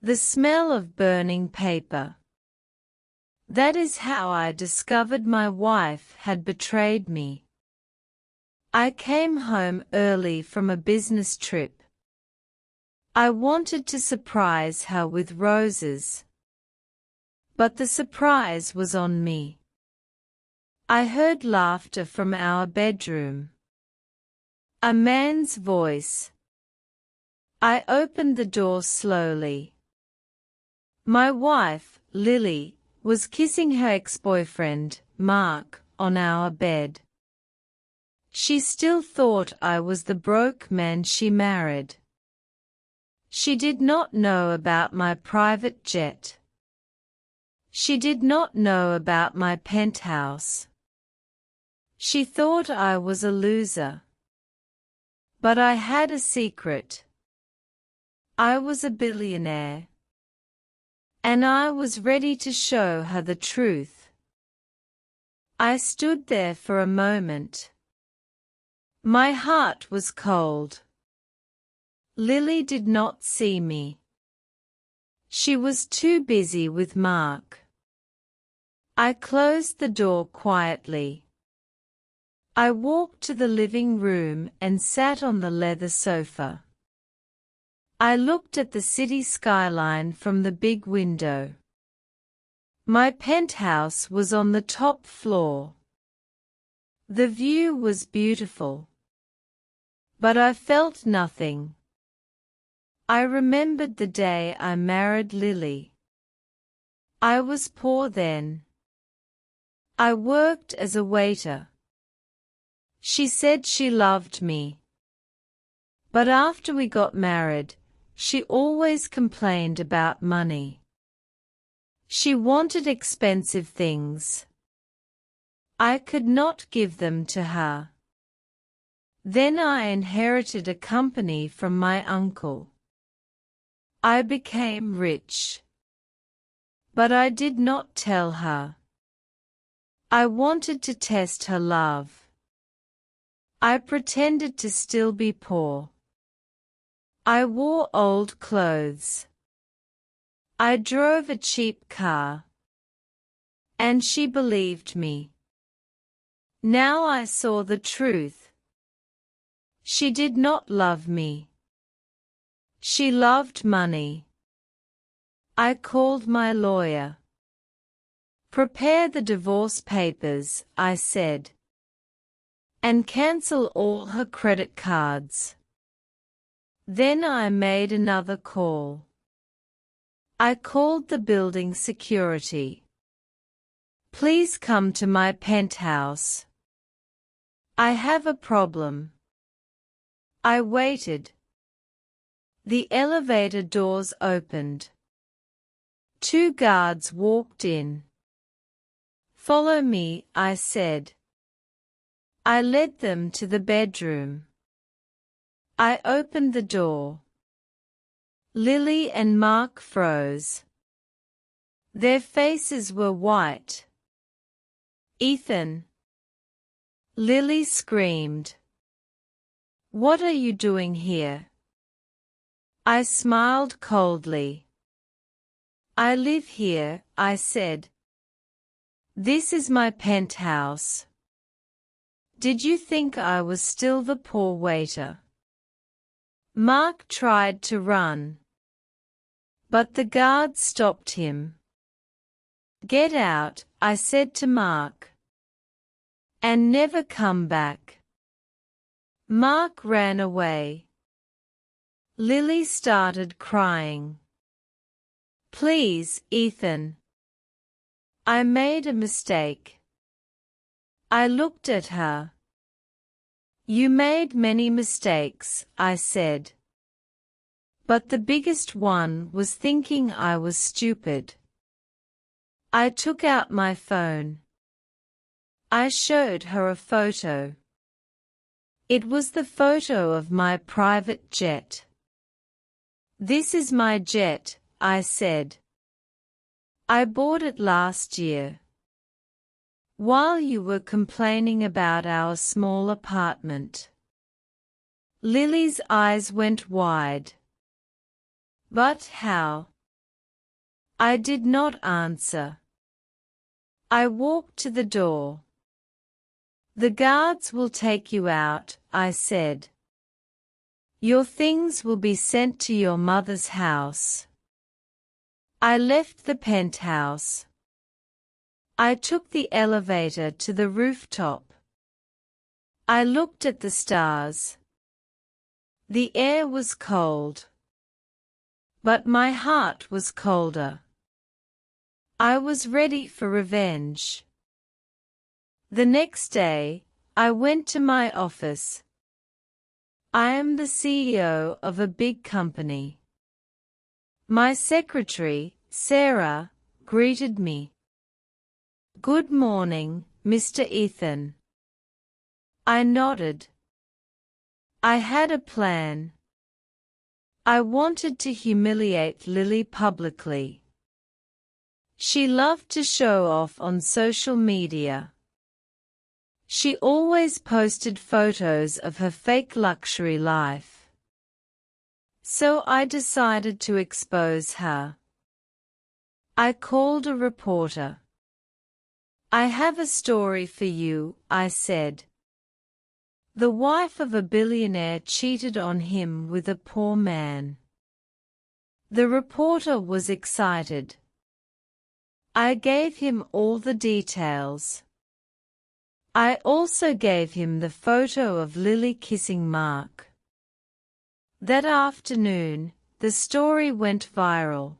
The smell of burning paper. That is how I discovered my wife had betrayed me. I came home early from a business trip. I wanted to surprise her with roses. But the surprise was on me. I heard laughter from our bedroom. A man's voice. I opened the door slowly. My wife, Lily, was kissing her ex-boyfriend, Mark, on our bed. She still thought I was the broke man she married. She did not know about my private jet. She did not know about my penthouse. She thought I was a loser. But I had a secret. I was a billionaire. And I was ready to show her the truth. I stood there for a moment. My heart was cold. Lily did not see me. She was too busy with Mark. I closed the door quietly. I walked to the living room and sat on the leather sofa. I looked at the city skyline from the big window. My penthouse was on the top floor. The view was beautiful. But I felt nothing. I remembered the day I married Lily. I was poor then. I worked as a waiter. She said she loved me. But after we got married, she always complained about money. She wanted expensive things. I could not give them to her. Then I inherited a company from my uncle. I became rich. But I did not tell her. I wanted to test her love. I pretended to still be poor. I wore old clothes. I drove a cheap car. And she believed me. Now I saw the truth. She did not love me. She loved money. I called my lawyer. Prepare the divorce papers, I said. And cancel all her credit cards. Then I made another call. I called the building security. Please come to my penthouse. I have a problem. I waited. The elevator doors opened. 2 guards walked in. Follow me, I said. I led them to the bedroom. I opened the door. Lily and Mark froze. Their faces were white. Ethan. Lily screamed. What are you doing here? I smiled coldly. I live here, I said. This is my penthouse. Did you think I was still the poor waiter? Mark tried to run. But the guard stopped him. Get out, I said to Mark. And never come back. Mark ran away. Lily started crying. Please, Ethan. I made a mistake. I looked at her. You made many mistakes, I said. But the biggest one was thinking I was stupid. I took out my phone. I showed her a photo. It was the photo of my private jet. This is my jet, I said. I bought it last year. While you were complaining about our small apartment. Lily's eyes went wide. But how? I did not answer. I walked to the door. The guards will take you out, I said. Your things will be sent to your mother's house. I left the penthouse. I took the elevator to the rooftop. I looked at the stars. The air was cold. But my heart was colder. I was ready for revenge. The next day, I went to my office. I am the CEO of a big company. My secretary, Sarah, greeted me. Good morning, Mr. Ethan. I nodded. I had a plan. I wanted to humiliate Lily publicly. She loved to show off on social media. She always posted photos of her fake luxury life. So I decided to expose her. I called a reporter. I have a story for you, I said. The wife of a billionaire cheated on him with a poor man. The reporter was excited. I gave him all the details. I also gave him the photo of Lily kissing Mark. That afternoon, the story went viral.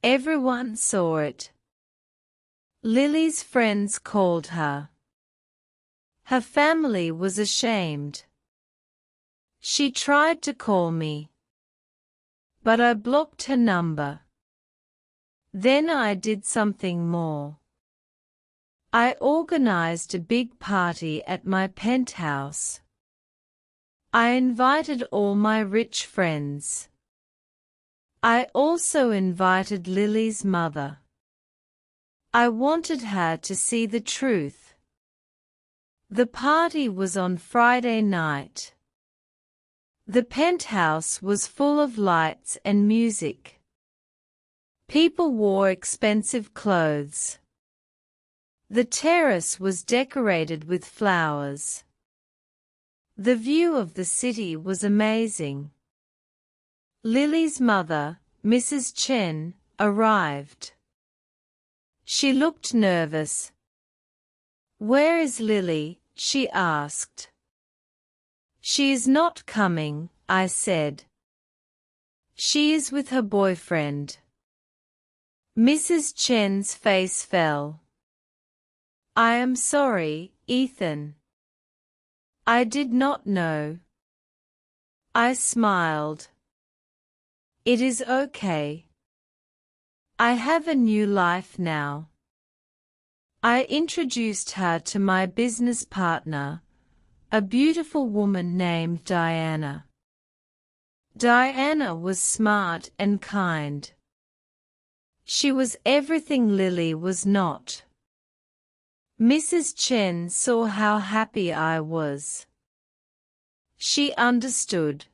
Everyone saw it. Lily's friends called her. Her family was ashamed. She tried to call me, but I blocked her number. Then I did something more. I organized a big party at my penthouse. I invited all my rich friends. I also invited Lily's mother. I wanted her to see the truth. The party was on Friday night. The penthouse was full of lights and music. People wore expensive clothes. The terrace was decorated with flowers. The view of the city was amazing. Lily's mother, Mrs. Chen, arrived. She looked nervous. Where is Lily? She asked. She is not coming, I said. She is with her boyfriend. Mrs. Chen's face fell. I am sorry, Ethan. I did not know. I smiled. It is okay. I have a new life now. I introduced her to my business partner, a beautiful woman named Diana. Diana was smart and kind. She was everything Lily was not. Mrs. Chen saw how happy I was. She understood.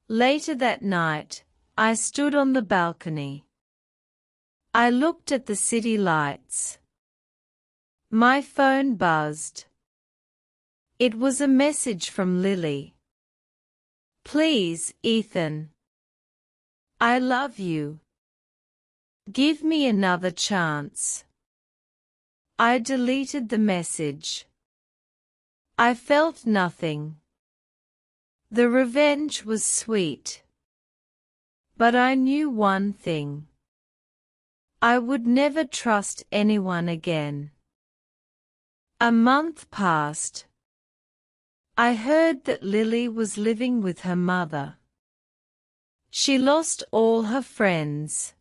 Later that night, I stood on the balcony. I looked at the city lights. My phone buzzed. It was a message from Lily. Please, Ethan. I love you. Give me another chance. I deleted the message. I felt nothing. The revenge was sweet. But I knew one thing. I would never trust anyone again. A month passed. I heard that Lily was living with her mother. She lost all her friends.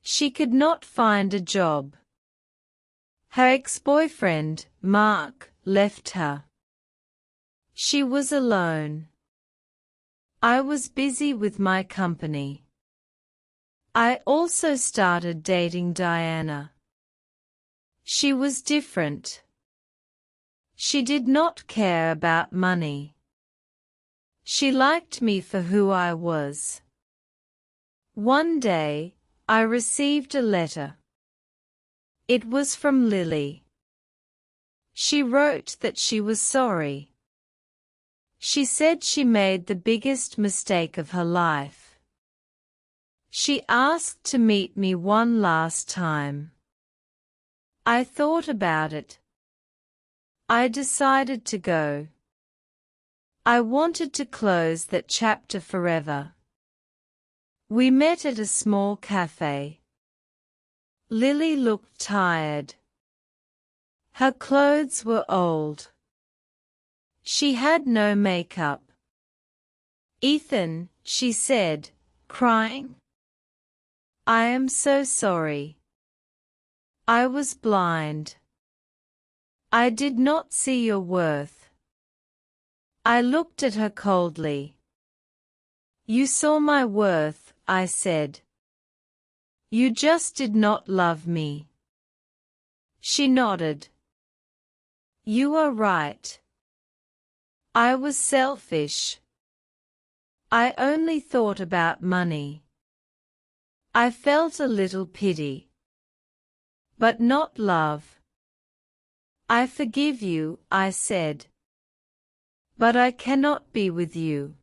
She could not find a job. Her ex-boyfriend, Mark, left her. She was alone. I was busy with my company. I also started dating Diana. She was different. She did not care about money. She liked me for who I was. One day, I received a letter. It was from Lily. She wrote that she was sorry. She said she made the biggest mistake of her life. She asked to meet me one last time. I thought about it. I decided to go. I wanted to close that chapter forever. We met at a small cafe. Lily looked tired. Her clothes were old. She had no makeup. "Ethan," she said, crying. "I am so sorry. I was blind. I did not see your worth." I looked at her coldly. "You saw my worth," I said. "You just did not love me." She nodded. "You are right. I was selfish. I only thought about money." I felt a little pity. But not love. "I forgive you," I said. "But I cannot be with you.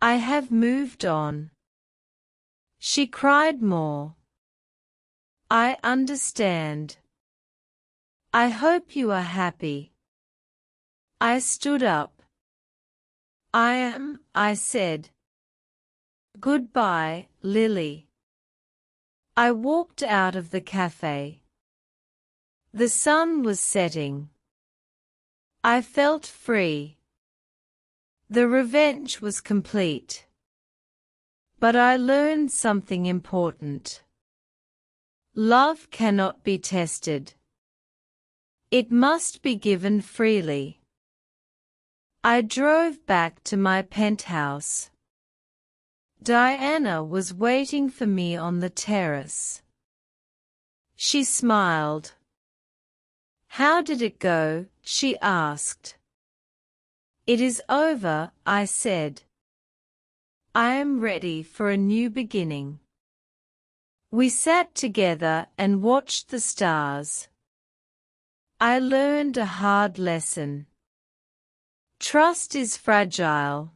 I have moved on." She cried more. "I understand. I hope you are happy." I stood up. "I am," I said. "Goodbye, Lily." I walked out of the cafe. The sun was setting. I felt free. The revenge was complete. But I learned something important. Love cannot be tested. It must be given freely. I drove back to my penthouse. Diana was waiting for me on the terrace. She smiled. "How did it go?" she asked. "It is over," I said. "I am ready for a new beginning." We sat together and watched the stars. I learned a hard lesson. Trust is fragile.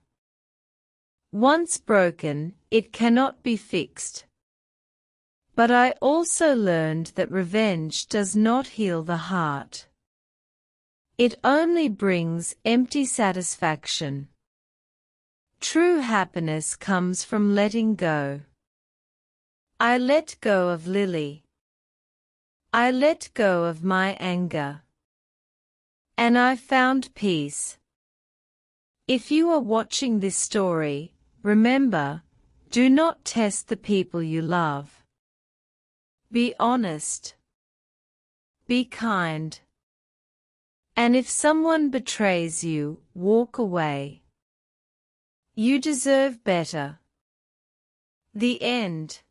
Once broken, it cannot be fixed. But I also learned that revenge does not heal the heart. It only brings empty satisfaction. True happiness comes from letting go. I let go of Lily. I let go of my anger. And I found peace. If you are watching this story, remember, do not test the people you love. Be honest. Be kind. And if someone betrays you, walk away. You deserve better. The end.